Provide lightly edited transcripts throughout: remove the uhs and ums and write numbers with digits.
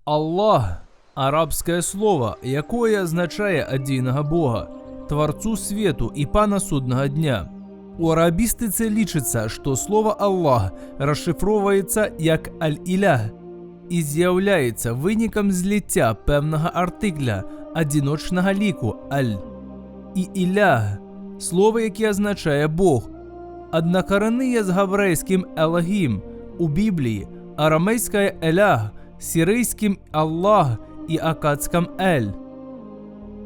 Аллах – арабское слово, якое означає «одиного Бога», Творцу свету і Пана судного дня. У арабістиці лічиться, що слово «Аллах» розшифровується як «Аль-Ілях» і з'являється виником злиття певного артикля, одиночного ліку «Аль» і «Ілях» – слово, яке означає «Бог». Однокоренне з гаврейським «Елогім» у Біблії, арамейське «Елях», сирійським «Аллах» і акадським «Ель».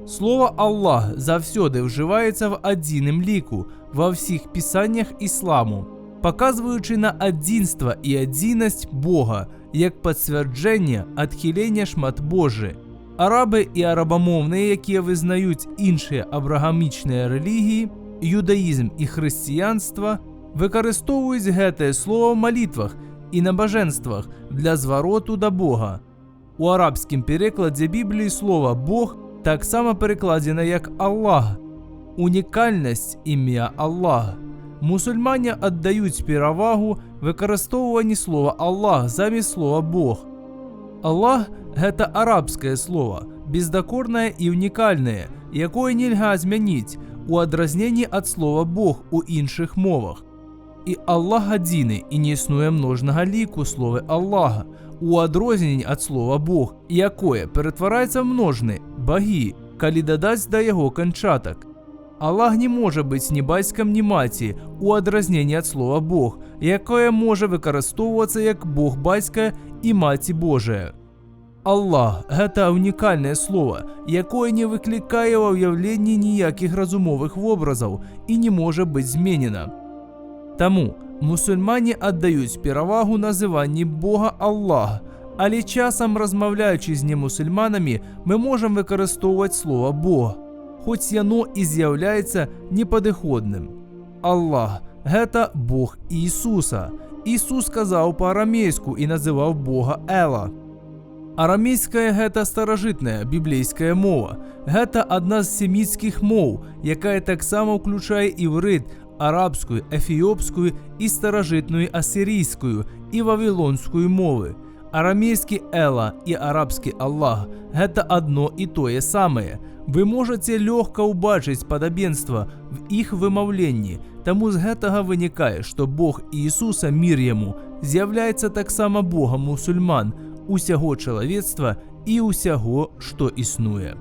Слово «Аллах» завсюди вживається в одинім ліку во всіх писаннях ісламу, показуючи на одинство і одинність Бога як підтвердження відхилення шмат Божий. Араби і арабомовні, які визнають інші абрагамічні релігії, юдаїзм і християнство, використовують гете слово в молитвах і набоженствах для звороту до Бога. У арабському перекладі Біблії слово «Бог» так само перекладено як «Аллах», унікальність ім'я Аллах. Мусульмані віддають перевагу використовуванню слова «Аллах» замість слова «Бог». Аллах – это арабское слово, бездокорное и уникальное, якое нельзя змінити у одрозненні від слова «Бог» у інших мовах. І Аллах одиний, і не існує множного ліку слови Аллаха, у одрозненні від слова «Бог», якое перетворається в множне «боги», коли додать до його кончаток. Аллах не може бути ні батьком, ні маті у одрозненні від слова «Бог», яке може використовуватися як Бог батька і маті Божия. Аллах – гэта унікальне слово, якое не викликає в уявленні ніяких розумових образів і не може бути змінено. Тому мусульмані віддають перевагу називанні Бога Аллах, але часом, розмовляючи з немусульманами, ми можемо використовувати слово Бог, хоч воно і з'являється неподиходним. Аллах – гэта Бог Ісуса. Ісус сказав по-арамейську і називав Бога Ела. Арамейська – гэта старожитна біблійська мова. Гэта одна з семітських мов, яка так само включає іврит, арабську, ефіопську і старожитну асирійську і вавилонську мови. Арамейський Ела і арабський Аллах – гэта одно і тое самое. Ви можете легко убачити подобенство в їх вимовленні, тому з гэтага виникає, що Бог Ісуса, мир йому, з'являється так само Богом мусульман, усяго чоловіцтва і усяго, що існує.